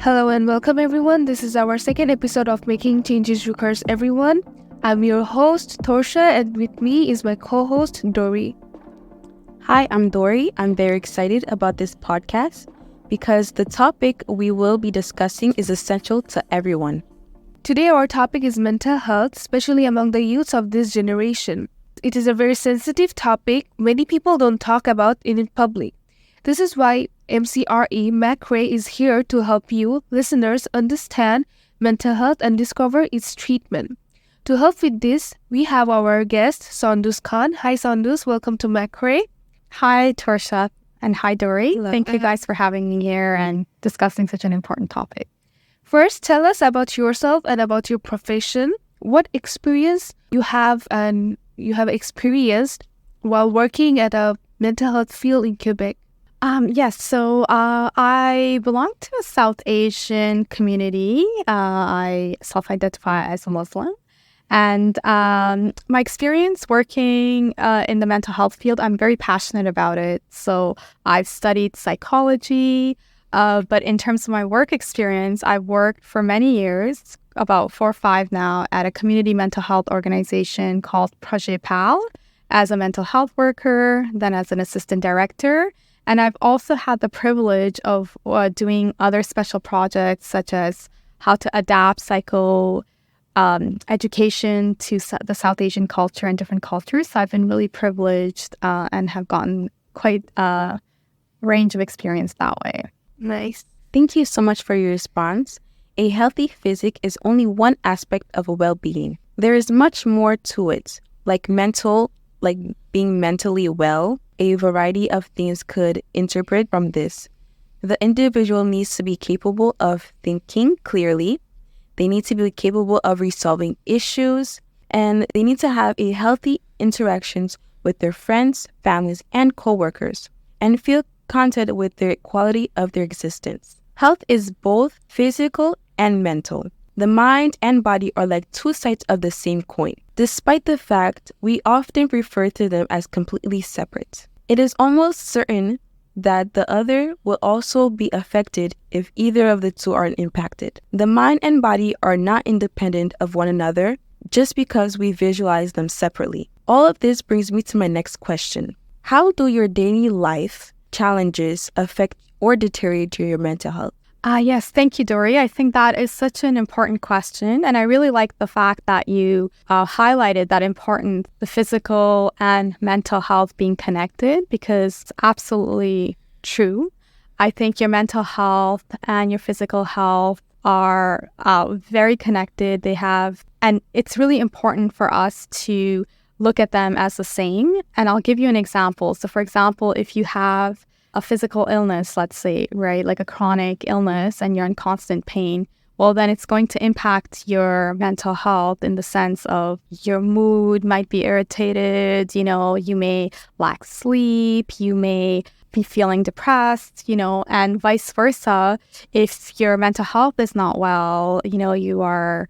Hello and welcome everyone. This is our second episode of Making Changes Requires Everyone. I'm your host, Torcha, and with me is my co-host, Dory. Hi, I'm Dory. I'm very excited about this podcast because the topic we will be discussing is essential to everyone. Today our topic is mental health, especially among the youths of this generation. It is a very sensitive topic many people don't talk about in public. This is why MCRE is here to help you, listeners, understand mental health and discover its treatment. To help with this, we have our guest, Sondus Khan. Hi Sondus, welcome to MCRE. Hi Torcha, and hi Dory. Hello. Thank you guys for having me here and discussing such an important topic. First, tell us about yourself and about your profession. What experience you have experienced while working at a mental health field in Quebec? So I belong to a South Asian community. I self-identify as a Muslim. And my experience working in the mental health field, I'm very passionate about it. So I've studied psychology, but in terms of my work experience, I've worked for many years, about 4 or 5 now, at a community mental health organization called Project PAL as a mental health worker, then as an assistant director. And I've also had the privilege of doing other special projects such as how to adapt education to the South Asian culture and different cultures. So I've been really privileged and have gotten quite a range of experience that way. Nice. Thank you so much for your response. A healthy physique is only one aspect of well-being. There is much more to it, like being mentally well. A variety of things could interpret from this. The individual needs to be capable of thinking clearly. They need to be capable of resolving issues, and they need to have a healthy interactions with their friends, families, and co-workers, and feel content with the quality of their existence. Health is both physical and mental. The mind and body are like two sides of the same coin. Despite the fact we often refer to them as completely separate, it is almost certain that the other will also be affected if either of the two are impacted. The mind and body are not independent of one another just because we visualize them separately. All of this brings me to my next question. How do your daily life challenges affect or deteriorate your mental health? Yes, thank you, Dory. I think that is such an important question. And I really like the fact that you highlighted that important, the physical and mental health being connected, because it's absolutely true. I think your mental health and your physical health are very connected. And it's really important for us to look at them as the same. And I'll give you an example. So for example, if you have a physical illness, let's say, right, like a chronic illness and you're in constant pain, well, then it's going to impact your mental health in the sense of your mood might be irritated, you may lack sleep, you may be feeling depressed, and vice versa. If your mental health is not well, you are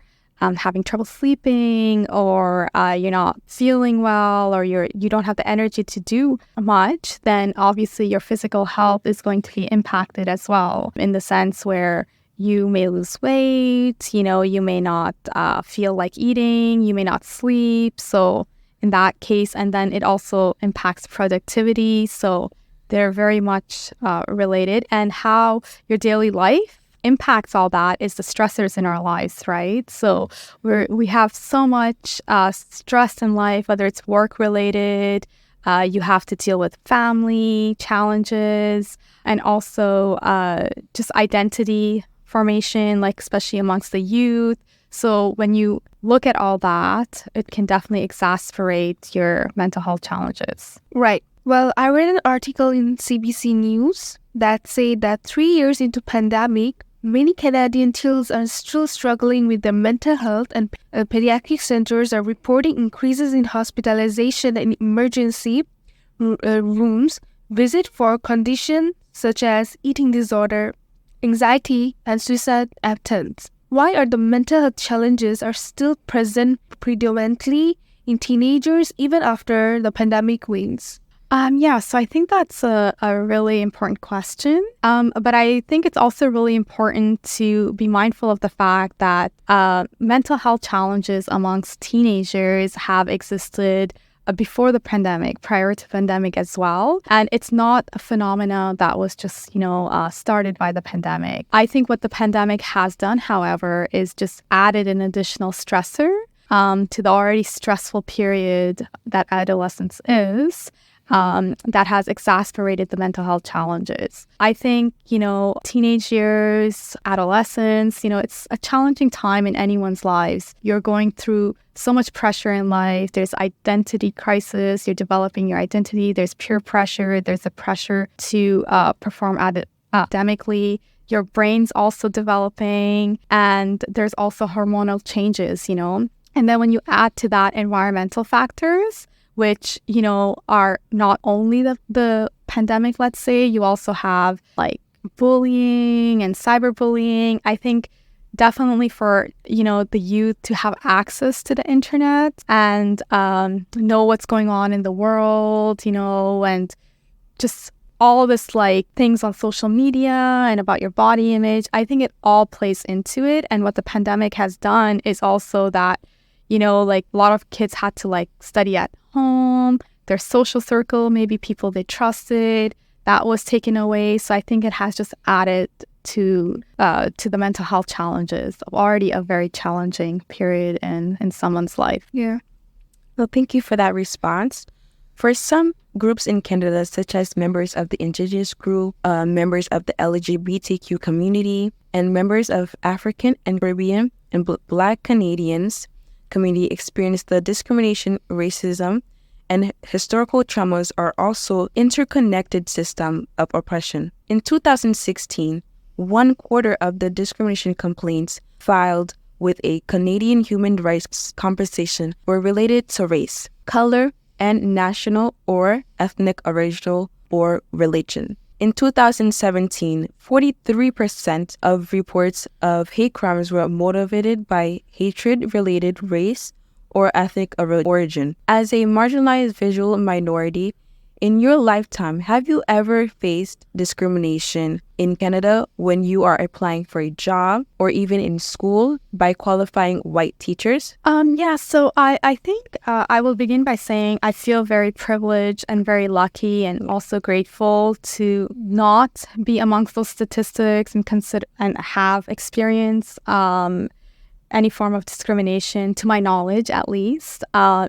having trouble sleeping, or you're not feeling well, or you don't have the energy to do much, then obviously your physical health is going to be impacted as well, in the sense where you may lose weight, you may not feel like eating, you may not sleep. So in that case, and then it also impacts productivity. So they're very much related. And how your daily life impacts all that is the stressors in our lives, right? So we have so much stress in life, whether it's work related, you have to deal with family challenges, and also just identity formation, like especially amongst the youth. So when you look at all that, it can definitely exacerbate your mental health challenges. Right. Well, I read an article in CBC News that said that 3 years into pandemic, many Canadian children are still struggling with their mental health, and pediatric centers are reporting increases in hospitalization and emergency rooms visit for conditions such as eating disorder, anxiety, and suicide attempts. Why are the mental health challenges are still present predominantly in teenagers even after the pandemic wanes? So I think that's a really important question. But I think it's also really important to be mindful of the fact that mental health challenges amongst teenagers have existed before the pandemic, prior to pandemic as well. And it's not a phenomena that was just, started by the pandemic. I think what the pandemic has done, however, is just added an additional stressor to the already stressful period that adolescence is. That has exacerbated the mental health challenges. I think, teenage years, adolescence, it's a challenging time in anyone's lives. You're going through so much pressure in life. There's identity crisis. You're developing your identity. There's peer pressure. There's a pressure to perform academically. Your brain's also developing. And there's also hormonal changes, And then when you add to that environmental factors, which, are not only the pandemic, let's say, you also have like bullying and cyberbullying. I think definitely for, the youth to have access to the internet and know what's going on in the world, and just all this like things on social media and about your body image, I think it all plays into it. And what the pandemic has done is also that, like a lot of kids had to like study at home, their social circle, maybe people they trusted, that was taken away. So I think it has just added to the mental health challenges of already a very challenging period in someone's life. Yeah. Well, thank you for that response. For some groups in Canada, such as members of the Indigenous group, members of the LGBTQ community, and members of African and Caribbean and Black Canadians community experience the discrimination, racism, and historical traumas are also interconnected system of oppression. In 2016, 1/4 of the discrimination complaints filed with a Canadian Human Rights Compensation were related to race, color, and national or ethnic origin or religion. In 2017, 43% of reports of hate crimes were motivated by hatred-related race or ethnic origin. As a marginalized visual minority, in your lifetime, have you ever faced discrimination in Canada when you are applying for a job or even in school by qualifying white teachers? So I think I will begin by saying I feel very privileged and very lucky and also grateful to not be amongst those statistics and have experienced any form of discrimination, to my knowledge at least,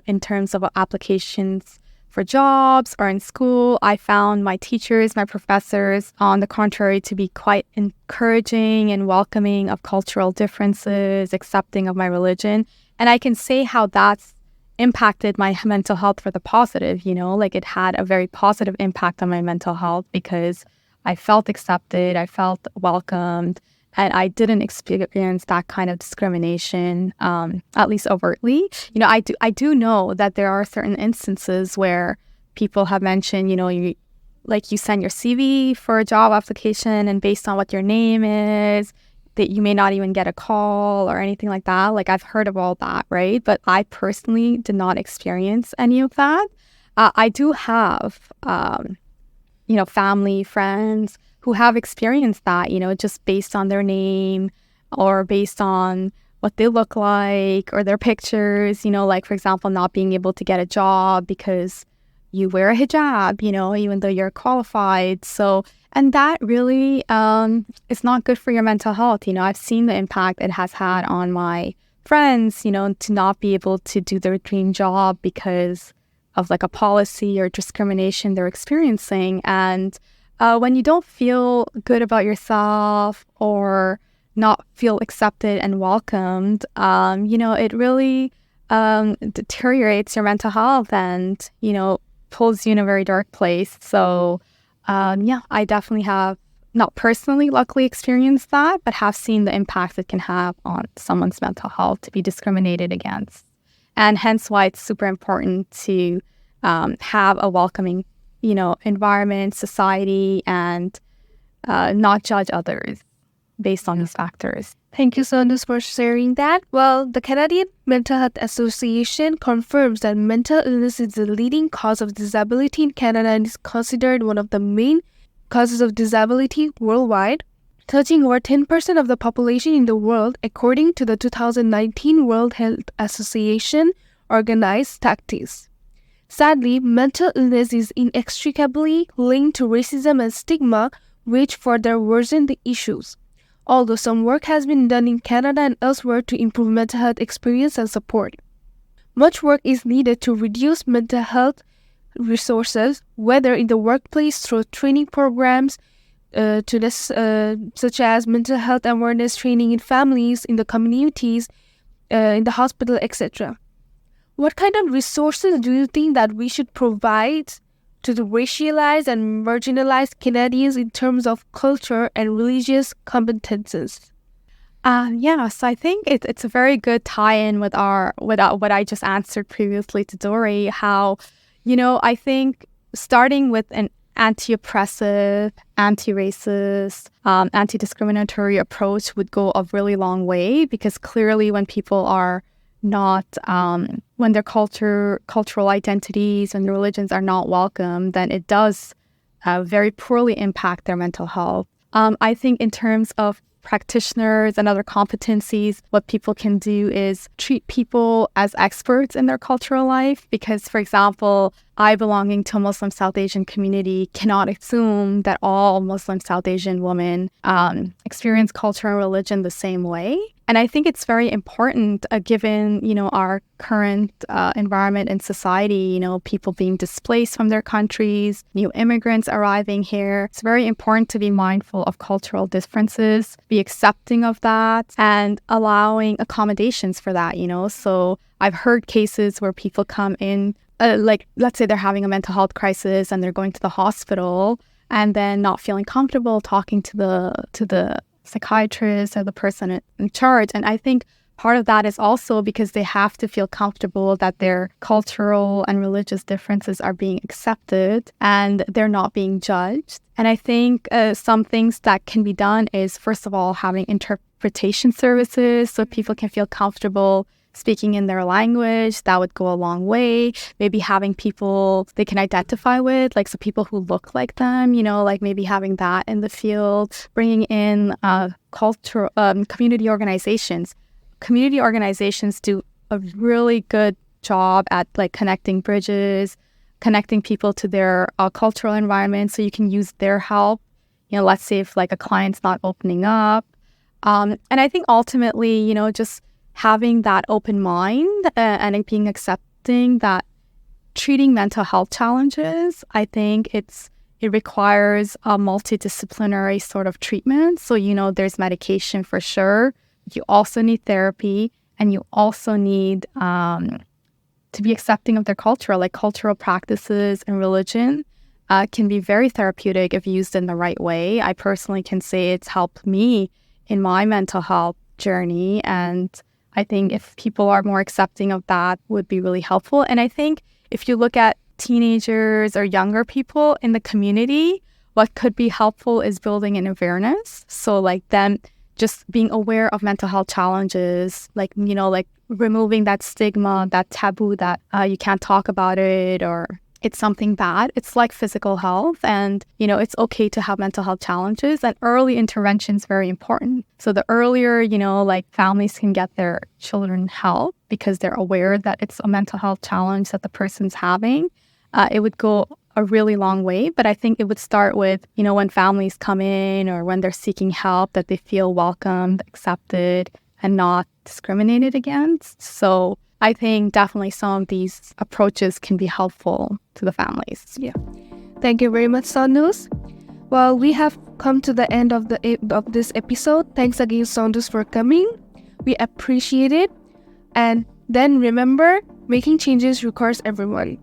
in terms of applications for jobs or in school. I found my teachers, my professors, on the contrary, to be quite encouraging and welcoming of cultural differences, accepting of my religion. And I can say how that's impacted my mental health for the positive, like it had a very positive impact on my mental health because I felt accepted, I felt welcomed, and I didn't experience that kind of discrimination, at least overtly. I do know that there are certain instances where people have mentioned, you send your CV for a job application and based on what your name is, that you may not even get a call or anything like that. Like I've heard of all that, right? But I personally did not experience any of that. I do have, family, friends who have experienced that, just based on their name or based on what they look like or their pictures, like, for example, not being able to get a job because you wear a hijab, even though you're qualified. So, and that really is not good for your mental health. I've seen the impact it has had on my friends, to not be able to do their dream job because of like a policy or discrimination they're experiencing. And when you don't feel good about yourself or not feel accepted and welcomed, it really deteriorates your mental health and, pulls you in a very dark place. So, I definitely have not personally, luckily, experienced that, but have seen the impact it can have on someone's mental health to be discriminated against. And hence why it's super important to have a welcoming environment, society, and not judge others. based on these factors. Thank you, Sondus, for sharing that. Well, the Canadian Mental Health Association confirms that mental illness is the leading cause of disability in Canada and is considered one of the main causes of disability worldwide, touching over 10% of the population in the world, according to the 2019 World Health Association organized statistics. Sadly, mental illness is inextricably linked to racism and stigma, which further worsen the issues. Although some work has been done in Canada and elsewhere to improve mental health experience and support, much work is needed to reduce mental health resources, whether in the workplace through training programs, such as mental health awareness training in families, in the communities, in the hospital, etc. What kind of resources do you think that we should provide to the racialized and marginalized Canadians in terms of culture and religious competences? So I think it's a very good tie-in with what I just answered previously to Dory, how, I think starting with an anti-oppressive, anti-racist, anti-discriminatory approach would go a really long way, because clearly when people are not, when their cultural identities and religions are not welcome, then it does very poorly impact their mental health. I think in terms of practitioners and other competencies, what people can do is treat people as experts in their cultural life. Because, for example, I belonging to a Muslim South Asian community cannot assume that all Muslim South Asian women experience culture and religion the same way. And I think it's very important, given, our current environment in society, people being displaced from their countries, new immigrants arriving here. It's very important to be mindful of cultural differences, be accepting of that, and allowing accommodations for that, So I've heard cases where people come in, let's say they're having a mental health crisis and they're going to the hospital and then not feeling comfortable talking to the psychiatrist or the person in charge. And I think part of that is also because they have to feel comfortable that their cultural and religious differences are being accepted and they're not being judged. And I think some things that can be done is, first of all, having interpretation services so people can feel comfortable speaking in their language. That would go a long way. Maybe having people they can identify with, so people who look like them, maybe having that in the field, bringing in community organizations. Community organizations do a really good job at connecting bridges, connecting people to their cultural environment, so you can use their help. Let's say if a client's not opening up. And I think ultimately, just having that open mind and being accepting that treating mental health challenges, I think it requires a multidisciplinary sort of treatment. So, there's medication for sure. You also need therapy, and you also need to be accepting of their culture, cultural practices and religion can be very therapeutic if used in the right way. I personally can say it's helped me in my mental health journey, and I think if people are more accepting of that would be really helpful. And I think if you look at teenagers or younger people in the community, what could be helpful is building an awareness. So them just being aware of mental health challenges, removing that stigma, that taboo that you can't talk about it, or it's something bad. It's like physical health, and, it's okay to have mental health challenges, and early intervention is very important. So the earlier, families can get their children help because they're aware that it's a mental health challenge that the person's having, it would go a really long way. But I think it would start with, when families come in or when they're seeking help, that they feel welcomed, accepted, and not discriminated against. So I think definitely some of these approaches can be helpful to the families. Yeah. Thank you very much, Sondus. Well, we have come to the end of this episode. Thanks again, Sondus, for coming. We appreciate it. And then remember, making changes requires everyone.